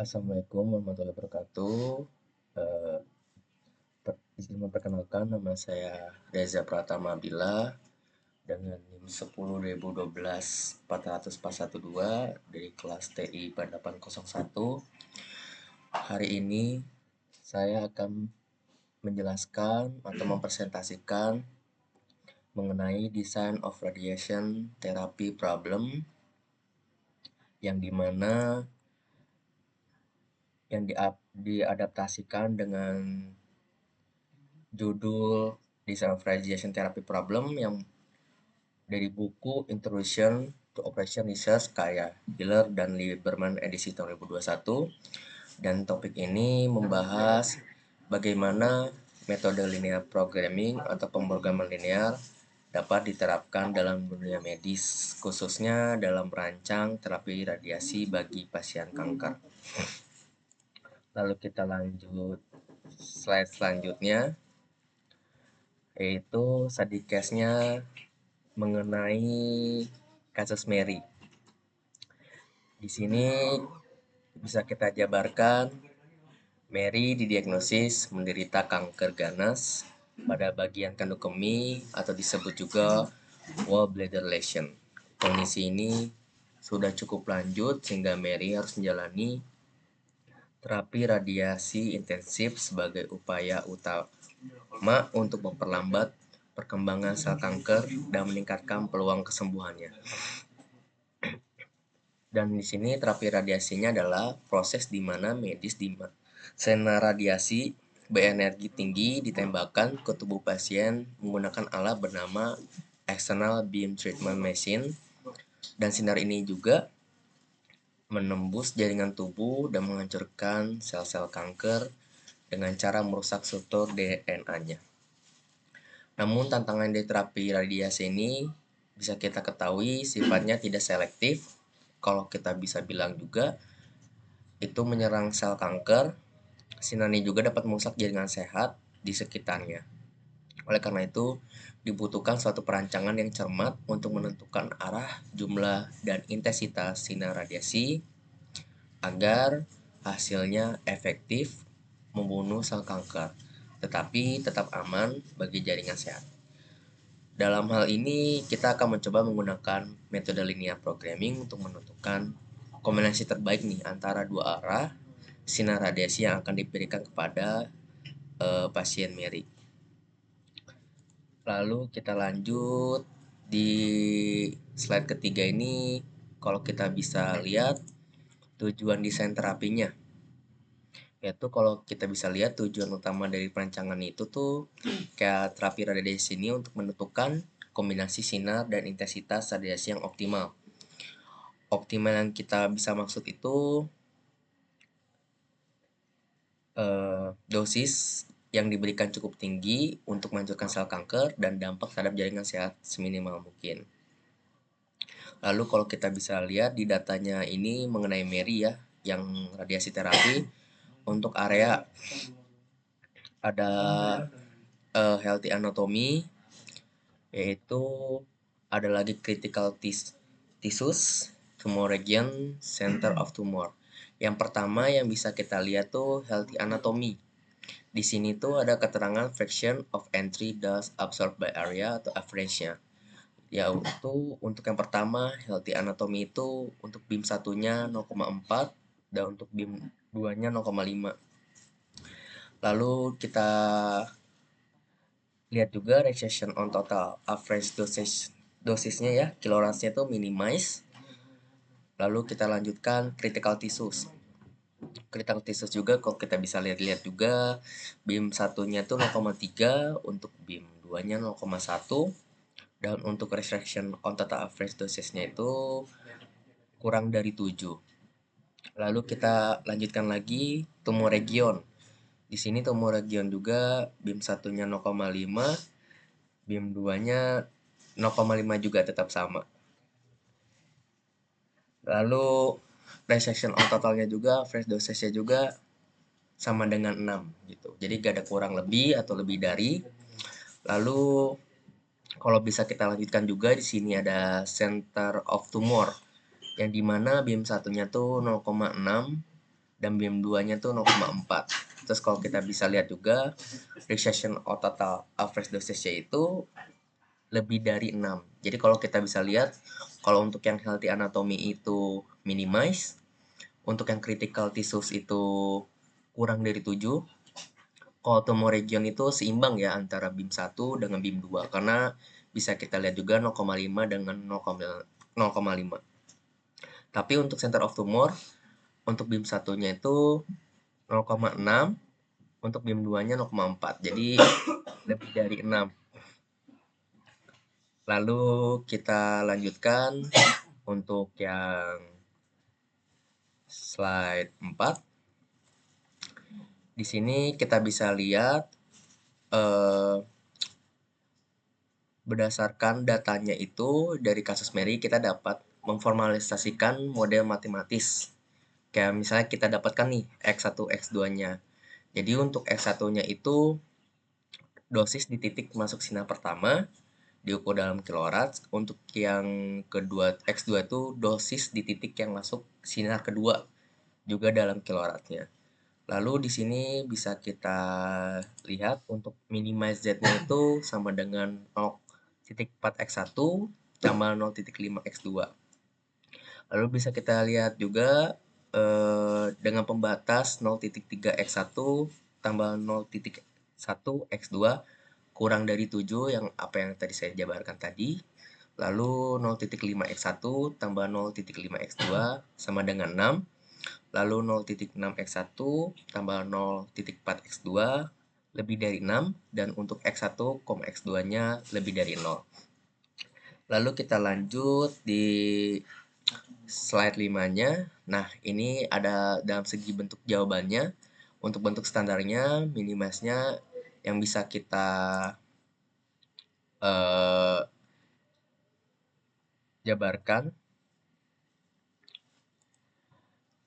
Assalamualaikum warahmatullahi wabarakatuh. Eh, izin memperkenalkan, nama saya Reza Pratama Bila dengan NIM 10.2012-40412 dari kelas TI pada 801. Hari ini saya akan menjelaskan atau mempresentasikan mengenai Design of Radiation Therapy Problem, yang dimana yang diadaptasikan dengan judul Design of Radiation Therapy Problem yang dari buku Introduction to Operation Research karya Hiller dan Lieberman edisi tahun 2021. Dan topik ini membahas bagaimana metode linear programming atau pemrograman linear dapat diterapkan dalam dunia medis, khususnya dalam merancang terapi radiasi bagi pasien kanker. Lalu kita lanjut slide selanjutnya, yaitu study case-nya mengenai kasus Mary. Di sini bisa kita jabarkan, Mary didiagnosis menderita kanker ganas pada bagian kandung kemih atau disebut juga gallbladder lesion. Kondisi ini sudah cukup lanjut sehingga Mary harus menjalani terapi radiasi intensif sebagai upaya utama untuk memperlambat perkembangan sel kanker dan meningkatkan peluang kesembuhannya. Dan di sini terapi radiasinya adalah proses di mana medis di sinar radiasi berenergi tinggi ditembakkan ke tubuh pasien menggunakan alat bernama external beam treatment machine, dan sinar ini juga menembus jaringan tubuh dan menghancurkan sel-sel kanker dengan cara merusak struktur DNA-nya. Namun tantangan dari terapi radiasi ini bisa kita ketahui sifatnya tidak selektif. Kalau kita bisa bilang juga, itu menyerang sel kanker, sinar ini juga dapat merusak jaringan sehat di sekitarnya. Oleh karena itu, dibutuhkan suatu perancangan yang cermat untuk menentukan arah, jumlah, dan intensitas sinar radiasi agar hasilnya efektif membunuh sel kanker, tetapi tetap aman bagi jaringan sehat. Dalam hal ini, kita akan mencoba menggunakan metode linear programming untuk menentukan kombinasi terbaik nih antara dua arah sinar radiasi yang akan diberikan kepada pasien Mary. Lalu kita lanjut di slide ketiga ini, kalau kita bisa lihat tujuan desain terapinya. Yaitu kalau kita bisa lihat tujuan utama dari perancangan itu tuh kayak terapi radiasi ini untuk menentukan kombinasi sinar dan intensitas radiasi yang optimal. Optimal yang kita bisa maksud itu dosis yang diberikan cukup tinggi untuk menghancurkan sel kanker dan dampak terhadap jaringan sehat seminimal mungkin. Lalu kalau kita bisa lihat di datanya ini mengenai Mary ya, yang radiasi terapi, untuk area ada healthy anatomy, yaitu ada lagi critical tissues, tumor region, center of tumor. Yang pertama yang bisa kita lihat tuh healthy anatomy. Di sini tuh ada keterangan fraction of entry dust absorbed by area atau average-nya. Yaitu untuk yang pertama healthy anatomy itu untuk beam satunya 0,4 dan untuk beam 2-nya 0,5. Lalu kita lihat juga recession on total average dosisnya ya, kilorasnya itu minimize. Lalu kita lanjutkan critical tissues. Critical tissues juga kalau kita bisa lihat-lihat juga beam satunya itu 0,3, untuk beam 2-nya 0,1, dan untuk restriction on total average dosisnya itu kurang dari 7. Lalu kita lanjutkan lagi tumor region. Di sini tumor region juga beam satunya 0,5, beam 2-nya 0,5 juga tetap sama. Lalu resection on totalnya juga, fresh dosage-nya juga sama dengan 6 gitu. Jadi gak ada kurang lebih atau lebih dari. Lalu kalau bisa kita lanjutkan juga, di sini ada center of tumor yang dimana beam satunya tuh 0,6 dan BIM 2-nya tuh 0,4. Terus kalau kita bisa lihat juga recession or total average dosage itu lebih dari 6. Jadi kalau kita bisa lihat, kalau untuk yang healthy anatomy itu minimize, untuk yang critical tissues itu kurang dari 7, kalau tumor region itu seimbang ya antara BIM 1 dengan BIM 2 karena bisa kita lihat juga 0,5 dengan 0,5. Tapi untuk center of tumor untuk BIM 1-nya itu 0,6, untuk BIM 2-nya 0,4. Jadi lebih dari 6. Lalu kita lanjutkan untuk yang slide 4. Di sini kita bisa lihat berdasarkan datanya itu dari kasus Mary kita dapat memformalisasikan model matematis. Kayak misalnya kita dapatkan nih X1, X2-nya. Jadi untuk X1-nya itu dosis di titik masuk sinar pertama diukur dalam kilowatt. Untuk yang kedua X2 itu dosis di titik yang masuk sinar kedua juga dalam kilowattnya. Lalu di sini bisa kita lihat untuk minimize Z-nya itu sama dengan 0,4x1 tambah 0,5x2. Lalu bisa kita lihat juga dengan pembatas 0,3x1 tambah 0,1x2 kurang dari 7 yang apa yang tadi saya jabarkan tadi. Lalu 0,5x1 tambah 0,5x2 sama dengan 6. Lalu 0,6x1 tambah 0,4x2 lebih dari 6 dan untuk x1, x2-nya lebih dari 0. Lalu kita lanjut di slide 5-nya. Nah, ini ada dalam segi bentuk jawabannya. Untuk bentuk standarnya, minimasnya yang bisa kita jabarkan.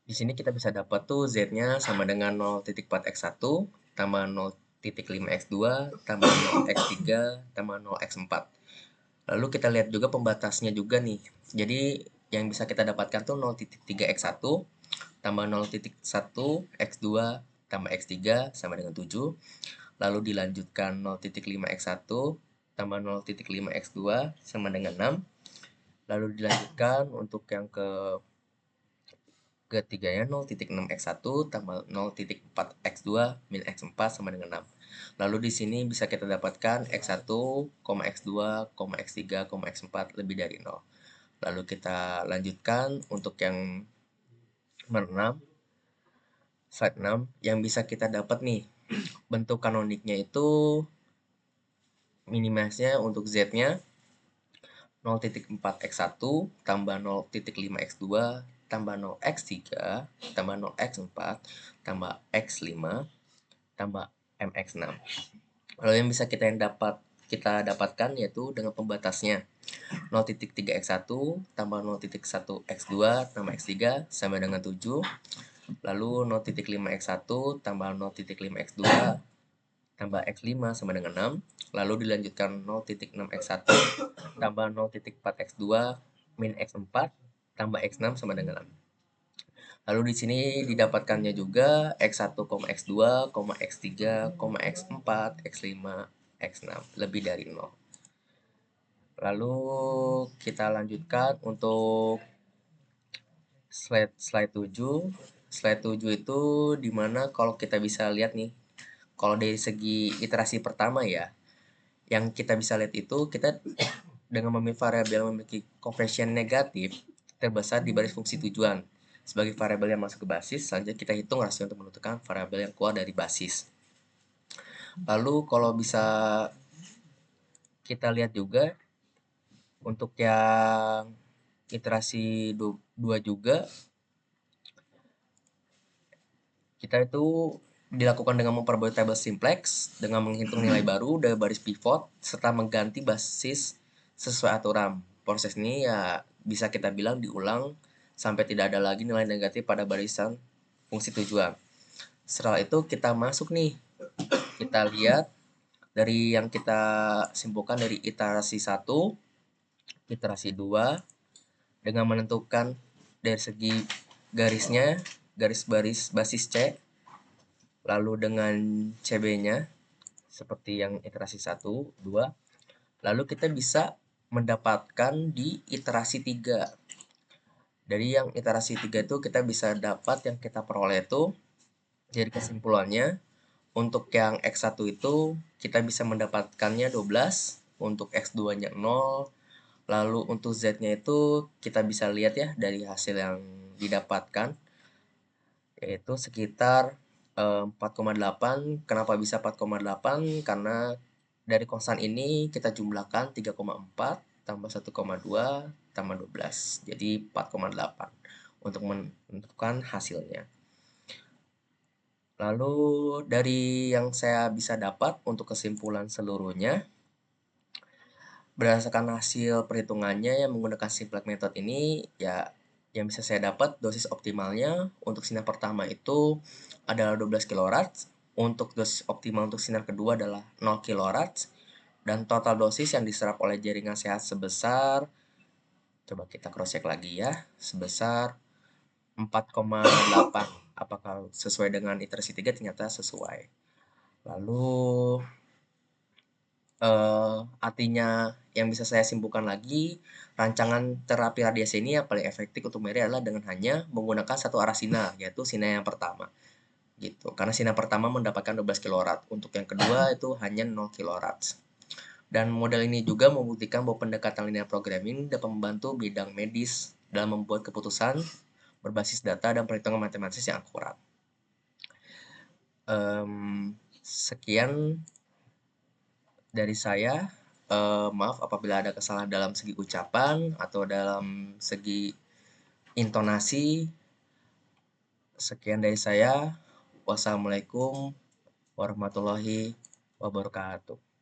Di sini kita bisa dapat tuh Z-nya sama dengan 0,4x1 tambah 0,5x2 tambah 0x3 tambah 0x4. Lalu kita lihat juga pembatasnya juga nih. Jadi yang bisa kita dapatkan tuh 0,3x1 tambah 0,1x2 tambah x3 sama dengan 7. Lalu dilanjutkan 0,5x1 tambah 0,5x2 sama dengan 6. Lalu dilanjutkan untuk yang ketiganya 0,6x1 tambah 0,4x2 min x4 sama dengan 6. Lalu di sini bisa kita dapatkan x1, x2, x3, x4 lebih dari 0. Lalu kita lanjutkan untuk yang nomor 6, slide 6, yang bisa kita dapat nih, bentuk kanoniknya itu minimasnya untuk Z-nya 0,4x1 tambah 0,5x2 tambah 0x3 tambah 0x4 tambah x5 tambah mx6. Lalu yang bisa kita dapatkan yaitu dengan pembatasnya 0,3x1 tambah 0,1x2 tambah x3 sama dengan 7. Lalu 0,5x1 tambah 0,5x2 tambah x5 sama dengan 6. Lalu dilanjutkan 0,6x1 tambah 0,4x2 min x4 tambah x6 sama dengan 6. Lalu di sini didapatkannya juga x1, x2, x3, x4, x5, x6 lebih dari 0. Lalu kita lanjutkan untuk slide 7. Slide 7 itu dimana kalau kita bisa lihat nih, kalau dari segi iterasi pertama ya, yang kita bisa lihat itu kita dengan memilih variabel yang memiliki koefisien negatif terbesar di baris fungsi tujuan sebagai variabel yang masuk ke basis. Selanjutnya kita hitung rasio untuk menentukan variabel yang keluar dari basis. Lalu kalau bisa kita lihat juga untuk yang iterasi 2 juga kita itu dilakukan dengan memperbarui table simplex dengan menghitung nilai baru dari baris pivot serta mengganti basis sesuai aturan. Proses ini ya bisa kita bilang diulang sampai tidak ada lagi nilai negatif pada barisan fungsi tujuan. Setelah itu kita masuk nih, kita lihat dari yang kita simpulkan dari iterasi 1, iterasi 2 dengan menentukan dari segi garisnya garis basis C, lalu dengan CB-nya seperti yang iterasi 1, 2, lalu kita bisa mendapatkan di iterasi 3. Dari yang iterasi 3 itu kita bisa dapat yang kita peroleh itu dari kesimpulannya untuk yang X1 itu kita bisa mendapatkannya 12, untuk X2-nya 0, lalu untuk Z-nya itu kita bisa lihat ya dari hasil yang didapatkan yaitu sekitar 4,8. Kenapa bisa 4,8? Karena dari konstan ini kita jumlahkan 3,4 tambah 1,2 tambah 12. Jadi 4,8 untuk menentukan hasilnya. Lalu dari yang saya bisa dapat untuk kesimpulan seluruhnya, berdasarkan hasil perhitungannya yang menggunakan simplex method ini, ya yang bisa saya dapat dosis optimalnya untuk sinar pertama itu adalah 12 kilorad, untuk dosis optimal untuk sinar kedua adalah 0 kilorad, dan total dosis yang diserap oleh jaringan sehat sebesar, coba kita cross check lagi ya, sebesar 4,8. Apakah sesuai dengan iterasi 3? Ternyata sesuai. Lalu artinya yang bisa saya simpulkan lagi, rancangan terapi radiasi ini yang paling efektif untuk Mary adalah dengan hanya menggunakan satu arah sinar, yaitu sinar yang pertama. Gitu. Karena sinar pertama mendapatkan 12 kilorad, untuk yang kedua itu hanya 0 kilorad. Dan model ini juga membuktikan bahwa pendekatan linear programming dapat membantu bidang medis dalam membuat keputusan berbasis data dan perhitungan matematis yang akurat. Sekian dari saya. Maaf apabila ada kesalahan dalam segi ucapan atau dalam segi intonasi. Sekian dari saya. Wassalamualaikum warahmatullahi wabarakatuh.